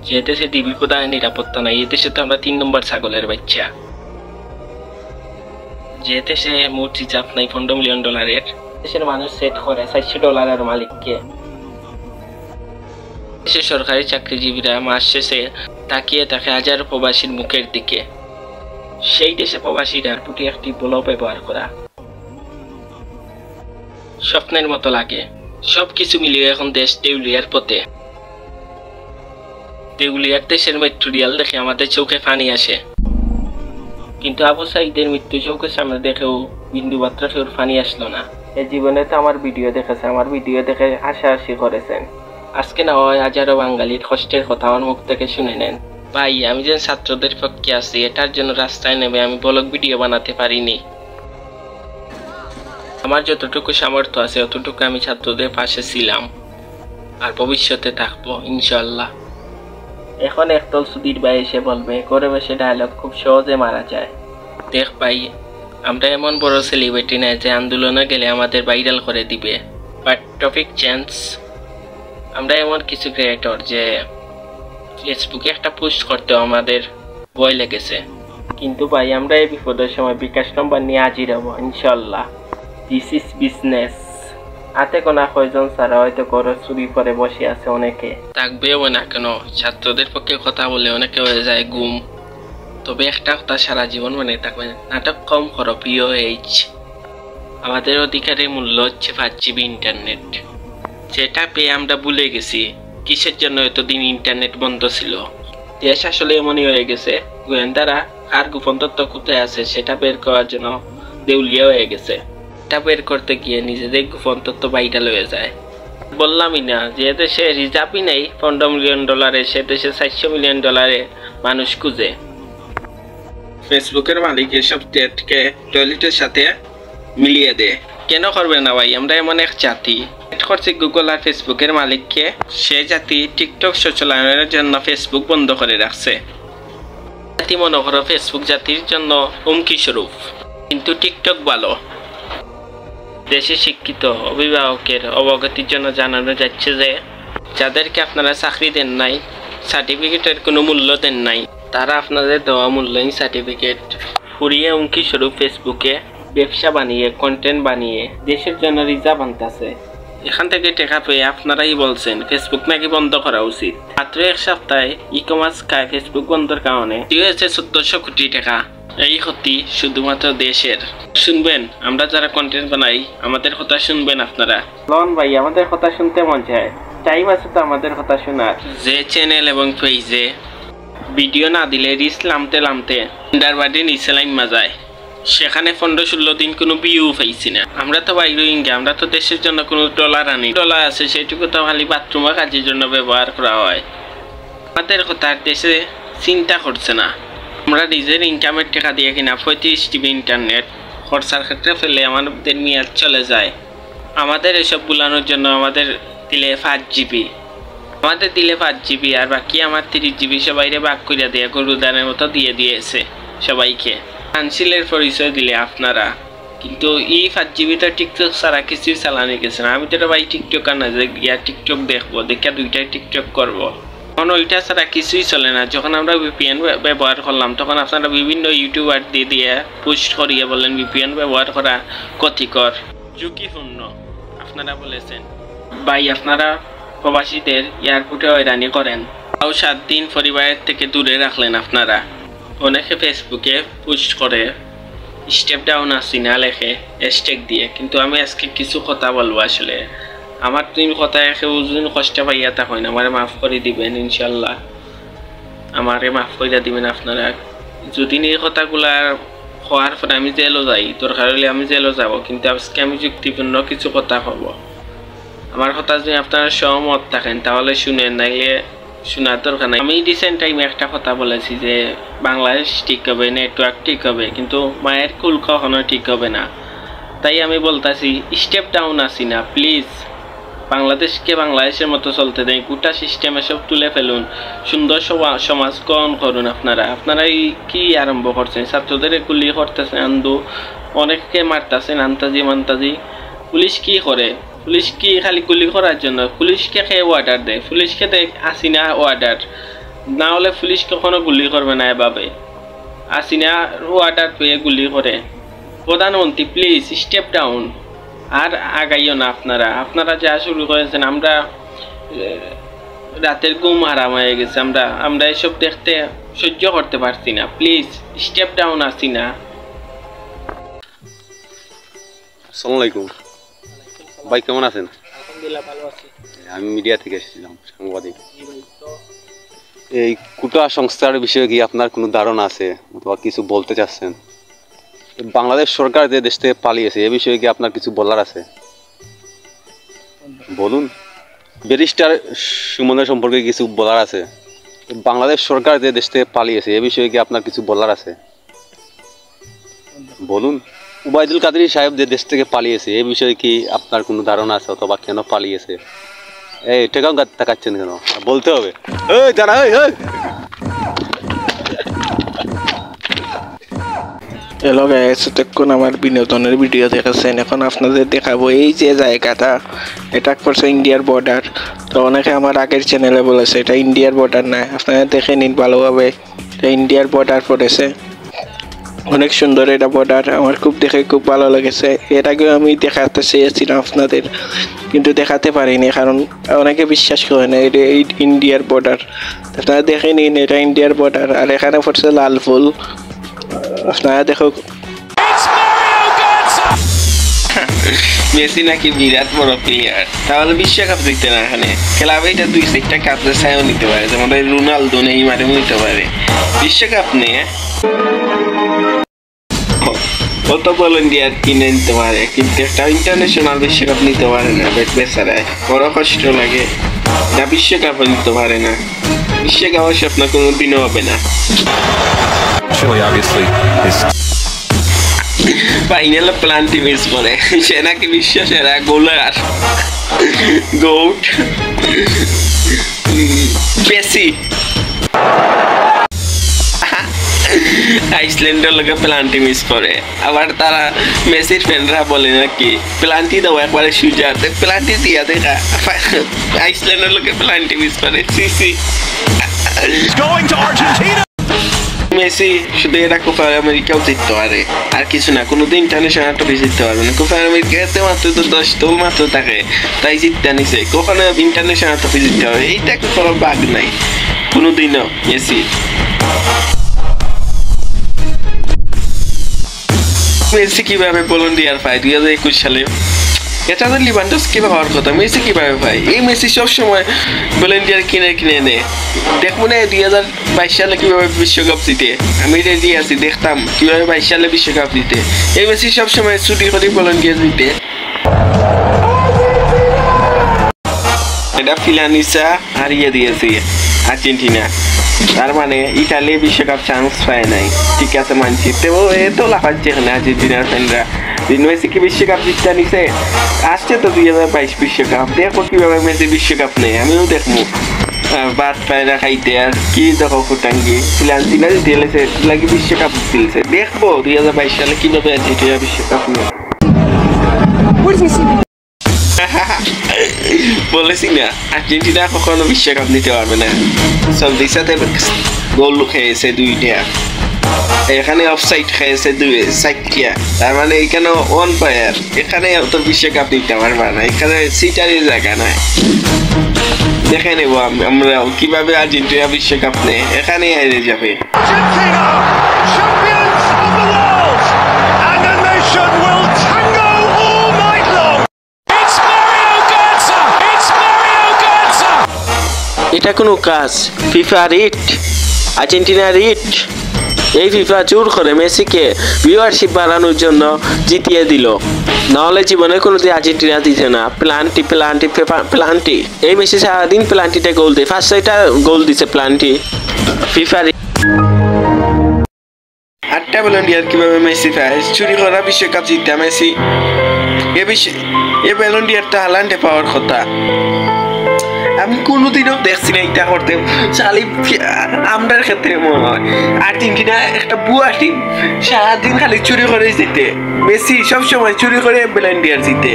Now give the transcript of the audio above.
যে দেশে ডিবি প্রদানের নিরাপত্তা নাই, এই দেশে তো আমরা 3 নম্বর ছাগলের বাচ্চা। যে দেশে মোট রিজার্ভ নাই $15 মিলিয়ন, দেশের মানুষ সেট করে $400 মালিককে। দেশের সরকারি চাকরিজীবীরা মাস শেষে তাকিয়ে থাকে হাজারো প্রবাসীর মুখের দিকে। সেই দেশে প্রবাসীরা প্রতি একটি বল ব্যবহার করা স্বপ্নের মতো লাগে। সবকিছু মিলিয়ে এখন দেশ দেউলিয়ার পথে। দেউলিয়ার দেশের মেট্রোরিয়াল দেখে আমাদের চোখে পানি আসে, কিন্তু আবু সাইদের মৃত্যু চোখের সামনে দেখেও বিন্দু মাত্র কেউ পানি আসলো না। এই জীবনে তো আমার ভিডিও দেখেছে, আমার ভিডিও দেখে হাসাহাসি করেছেন। আজকে না হয় হাজারো বাঙালির কষ্টের কথা আমার মুখ থেকে শুনে নেন। ভাই, আমি যে ছাত্রদের পক্ষে আছি, এটার জন্য রাস্তায় নেমে আমি ব্লগ ভিডিও বানাতে পারিনি। আমার যতটুকু সামর্থ্য আছে অতটুকু আমি ছাত্রদের পাশে ছিলাম, আর ভবিষ্যতে থাকবো ইনশাল্লাহ। এখন একদল সুধীর ভাই এসে বলবে করে বসে ডায়লগ খুব সহজে মারা যায়। দেখ ভাই, আমরা এমন বড় সেলিব্রিটি না যে আন্দোলনে গেলে আমাদের ভাইরাল করে দিবে। বাট টপিক চেঞ্জ, আমরা এমন কিছু ক্রিয়েটর যে ফেসবুকে একটা পোস্ট করতেও আমাদের ভয় লেগেছে। কিন্তু ভাই, আমরা এই বিপদের সময় বিকাশ নম্বর নিয়ে হাজির হব ইনশাল্লাহ। This is business. হাতে কোনা কয়জন ছাড়া হয়তো ঘরে চুরি করে বসে আছে অনেকে, থাকবেও না কেন। ছাত্রদের পক্ষে কথা বলে অনেকে হয়ে যায় গুম। তবে একটা কথা সারা জীবন মনে থাকবে, নাটক কম করো POH। আমাদের অধিকারের মূল্য হচ্ছে 5GB ইন্টারনেট, যেটা পেয়ে আমরা ভুলে গেছি কিসের জন্য এতদিন ইন্টারনেট বন্ধ ছিল। দেশ আসলে এমনই হয়ে গেছে, গোয়েন্দারা আর গোপন তথ্য কোথায় আছে সেটা বের করার জন্য দেউলিয়া হয়ে গেছে। এটা বের করতে গিয়ে নিজেদের গোপন তথ্য ভাইরাল হয়ে যায়। বললামই না, যে দেশে রিজার্ভই নেই $15 মিলিয়ন, সে দেশে $400 মিলিয়ন মানুষ খুঁজে। ফেসবুকের মালিক এসব ডেটকে টয়লেটের সাথে মিলিয়ে দেয়। কেন করবে না ভাই? আমরা এমন এক জাতি করছি গুগল আর ফেসবুকের মালিককে। সে জাতি টিকটক সচলায়নের জন্য ফেসবুক বন্ধ করে রাখছে। জাতি মনে করো ফেসবুক জাতির জন্য হুমকি স্বরূপ, কিন্তু টিকটক ভালো। দেশে শিক্ষিত অভিভাবকের অবগতির জন্য জানানো যাচ্ছে যে যাদেরকে আপনারা চাকরি দেন নাই, সার্টিফিকেটের কোনো মূল্য দেন নাই, তারা আপনাদের দেওয়া মূল্যহীন সার্টিফিকেট ফুরিয়ে হুমকি স্বরূপ ফেসবুকে ব্যবসা বানিয়ে কন্টেন্ট বানিয়ে দেশের জন্য রিজার্ভ আনতেছে। এখান থেকে টাকা পেয়ে আপনারাই বলছেন ফেসবুক নাকি বন্ধ করা উচিত। মাত্র এক সপ্তাহে ই-কমার্স খায় ফেসবুক বন্ধের কারণে হয়েছে 1400 কোটি টাকা। এই ক্ষতি শুধুমাত্র দেশের। শুনবেন, আমরা যারা কন্টেন্ট বানাই আমাদের কথা শুনবেন আপনারা। লন ভাই, আমাদের কথা শুনতে মন চায়, টাইম আছে তো আমাদের কথা শোনার। যে চ্যানেল এবং পেজে ভিডিও না দিলে রিস লামতে লামতে ডারবাডি নিচে লাইমা যায়, সেখানে 15-16 দিন কোনো ভিউ পাইছি না। আমরা তো ভাই রোহিঙ্গা, আমরা তো দেশের জন্য কোনো ডলার আনি। ডলার আছে সেটুকু তো খালি বাথরুমে কাজের জন্য ব্যবহার করা হয়। আমাদের কথা দেশে চিন্তা করছে না। আমরা নিজের ইনকামের টাকা দিয়ে কিনা 35GB ইন্টারনেট খরচার ক্ষেত্রে ফেলে আমাদের মেয়াদ চলে যায়। আমাদের এসব বুলানোর জন্য আমাদের দিলে 5GB, আমাদের দিলে 5GB, আর বাকি আমার 30GB সবাইরে ভাগ করে দিয়ে গরুদানের মতো দিয়ে দিয়েছে সবাইকে। কাউন্সিলের পরিচয় দিলে আপনারা, কিন্তু এই 5GB তো টিকটক ছাড়া কিছুই চালানো গেছে না। আমি তো ভাই টিকটক আর না যে গিয়া টিকটক দেখবো, দেখা 2টাই টিকটক করবো। এখন ওইটা ছাড়া কিছুই চলে না। যখন আমরা VPN ব্যবহার করলাম তখন আপনারা বিভিন্ন ইউটিউবার দিয়ে পোস্ট করিয়ে বলেন VPN ব্যবহার করা ক্ষতিকর, ঝুঁকিপূর্ণ। আপনারা বলেছেন ভাই আপনারা প্রবাসীদের এয়ারপোর্টে হয়রানি করেন, তাও 7 দিন পরিবারের থেকে দূরে রাখলেন আপনারা। অনেকে ফেসবুকে পোস্ট করে স্টেপ ডাউন আসি না লেখে হ্যাশট্যাগ দিয়ে, কিন্তু আমি আজকে কিছু কথা বলবো। আসলে আমার 3 কথা কেউ যদি কষ্ট পাইয়া তা হয় না, আমারে মাফ করে দিবেন ইনশাল্লাহ, আমারে মাফ করে দিবেন আপনারা। যদি এই কথাগুলা হওয়ার পরে আমি জেলও যাই, দরকার হলে আমি জেলও যাব, কিন্তু আজকে আমি যুক্তিপূর্ণ কিছু কথা হব। আমার কথা যদি আপনারা সহমত থাকেন তাহলে শুনেন, নাইলে শোনার দরকার নাই। আমি রিসেন্ট টাইমে একটা কথা বলেছি যে বাংলাদেশ ঠিক হবে, নেটওয়ার্ক ঠিক হবে, কিন্তু মায়ের কুল কখনো ঠিক হবে না। তাই আমি বলতেছি স্টেপ ডাউন আসি না, প্লিজ বাংলাদেশকে বাংলাদেশের মতো চলতে দেন। গোটা সিস্টেমে সব তুলে ফেলুন, সুন্দর সমাজ গ্রহণ করুন। আপনারা কি আরম্ভ করছেন? ছাত্রদের গুলি করতেছেন, আন্দো অনেককে মারতেছেন আন্তাজি মান্তাজি। পুলিশ কি করে? পুলিশ কি খালি গুলি করার জন্য? পুলিশকে খেয়ে অর্ডার দেয়, পুলিশকে দেয় হাসিনা অর্ডার। না হলে পুলিশ কখনো গুলি করবে না এভাবে। হাসিনা ওয়ার্ডার পেয়ে গুলি করে। প্রধানমন্ত্রী প্লিজ স্টেপ ডাউন। আর আগাইও না আপনারা যা শুরু করেছেন, আমরা রাতের ঘুম হারাম হয়ে গেছে। আমরা এসব দেখতে সহ্য করতে পারছি না। Please step down Hasina. আসসালামু আলাইকুম ভাই, কেমন আছেন? আলহামদুলিল্লাহ ভালো আছি। আমি মিডিয়া থেকে এসেছিলাম, সাংবাদিক। এই কুটা সংস্থার বিষয়ে কি আপনার কোনো ধারণা আছে অথবা কিছু বলতে চাচ্ছেন? বাংলাদেশ সরকার যে দেশ থেকে পালিয়েছে এ বিষয়ে কি আপনার কিছু বলার আছে? বলুন। ব্যারিস্টার সুমনের সম্পর্কে কিছু বলার আছে? বাংলাদেশ সরকার যে দেশ থেকে পালিয়েছে এ বিষয়ে কি আপনার কিছু বলার আছে? বলুন। ওবায়দুল কাদের সাহেব যে দেশ থেকে পালিয়েছে এ বিষয়ে কি আপনার কোনো ধারণা আছে অথবা কেন পালিয়েছে? এই টেকাও তাকাচ্ছেন কেন? বলতে হবে। এই দাঁড়া, হ্যালো গাইস, এতক্ষণ আমার বিনোদনের ভিডিও দেখেছেন। এখন আপনাদের দেখাবো এই যে জায়গাটা, এটা করছে ইন্ডিয়ার বর্ডার। তো অনেকে আমার আগের চ্যানেলে বলেছে এটা ইন্ডিয়ার বর্ডার না, আপনারা দেখে নিন ভালোভাবে। এটা ইন্ডিয়ার বর্ডার পড়েছে, অনেক সুন্দর এটা বর্ডার। আমার খুব ভালো লেগেছে। এর আগেও আমি দেখাতে চেয়েছিলাম আপনাদের, কিন্তু দেখাতে পারিনি কারণ অনেকে বিশ্বাস করে না এটা ইন্ডিয়ার বর্ডার। আপনারা দেখে নিন, এটা ইন্ডিয়ার বর্ডার। আর এখানে পড়ছে লাল ফুল, আপনারা দেখো। মেসি নাকি বিরাট বড় প্লেয়ার, তাহলে বিশ্বকাপ জিততে না? এখানে ক্লাবে এটা 2-4টা কাপের ছায়াও নিতে পারে, যেমন রোনালদো নেইমারও নিতে পারে। বিশ্বকাপ নিয়ে কত বল ইন্ডিয়ার কিনে নিতে পারে, কিন্তু একটা ইন্টারন্যাশনাল বিশ্বকাপ নিতে পারে না। বেচারায় বড় কষ্ট লাগে। না বিশ্বকাপও নিতে পারে না। বিশ্বকাপের স্বপ্ন কোনোদিনও হবে না। ফাইনালে প্লান্টি মিস করে, সে নাকি বিশ্ব সেরা গোলার। গোট মেসি আইসল্যান্ডের লোকে প্লান্টি মিস করে, আবার তারা মেসির ফ্যানরা বলে নাকি প্লান্টি দাও একবারে সুজার, প্লান্টি দিয়া দেখা। আইসল্যান্ডের লোকে প্লান্টি মিস করে। সিসি মেসি শুধু এরা কোপা আমেরিকাও জিততে পারে, আর কিছু না। কোনোদিন ইন্টারন্যাশনাল ট্রফি জিততে পারবে না। কোপা আমেরিকাতে মাত্র তো 10 গোল মাত্র থাকে, তাই জিততে নিছে। কখনো ইন্টারন্যাশনাল ট্রফি জিততে হবে এইটা কোনো বাগ নাই কোনোদিনও মেসি। মেসি কিভাবে ভলান্টিয়ার পায় 2021 সালে? এটা তো লিভানডস্কি হওয়ার কথা, মেসি কিভাবে পায়? এই মেসি সবসময় ভলান্টিয়ার কিনে নেয়। দেখবো না 2022 সালে কিভাবে বিশ্বকাপ জিতে? আমি রেডি আছি, দেখতাম কিভাবে 22 সালে বিশ্বকাপ জিতে। এই মেসি সবসময় ছুটি করে ভলান্টিয়ার জিতে। এটা ফিলানিসা হারিয়ে দিয়েছে আর্জেন্টিনা, তার মানে ইতালি বিশ্বকাপ চান্স পায় নাই। ঠিক আছে মানছি, তবু এত লাফাচ্ছে এখানে আর্জেন্টিনার ফ্যানরা। মেসি কি বিশ্বকাপ জিততে নিছে? আসছে তো 2022 বিশ্বকাপ, দেখো কিভাবে মেসি বিশ্বকাপ নেই। আমিও দেখবো ভাত পায়রা খাইতে। আর কি দেখো ফুটাঙ্গি ফিলান্সিনা দিয়েছে লাগি বিশ্বকাপ দিয়েছে। দেখবো 2022 সালে কিভাবে আর্জেন্টিনা বিশ্বকাপ নেই। বলেছি না আর্জেন্টিনা কখনো বিশ্বকাপ নিতে পারবে না। সৌদির সাথে গোল খেয়েছে 2টা, এখানে অফসাইড খেয়েছে 4টা, তার মানে এখানে ওয়ান প্লেয়ার। এখানে তো বিশ্বকাপ নিতে পারবে না, এখানে সিটারের জায়গা নাই। দেখে নেবো আমরা কিভাবে আর্জেন্টিনা বিশ্বকাপ নেয়, এখানে হেরে যাবে। এটা কোনো কাজ? FIFA writ, Argentina writ. এই ফিফা জোর করে মেসিকে ভিউয়ারশিপ বাড়ানোর জন্য জিতিয়ে দিল, নাহলে জীবনে কোনোদিন আর্জেন্টিনা জিতে না। প্লান্টি এই মেসি সারাদিন প্লান্টিতে গোল দেয়। ফার্স্ট এটা গোল দিছে প্লান্টি। ফিফা রিট 8টা ভলান্টিয়ার কিভাবে মেসি পায়? চুরি করা বিশ্বকাপ জিতে মেসি। এ ভলান্টিয়ারটা হালান্ডে পাওয়ার কথা। আমি কোনোদিনও দেখছি না এটা করতে। চালি আমরার ক্ষেত্রে মনে হয় আর্জেন্টিনা একটা বুয়া টিম, সারাদিন খালি চুরি করে জিতে। মেসি সবসময় চুরি করে ভলান্টিয়ার জিতে।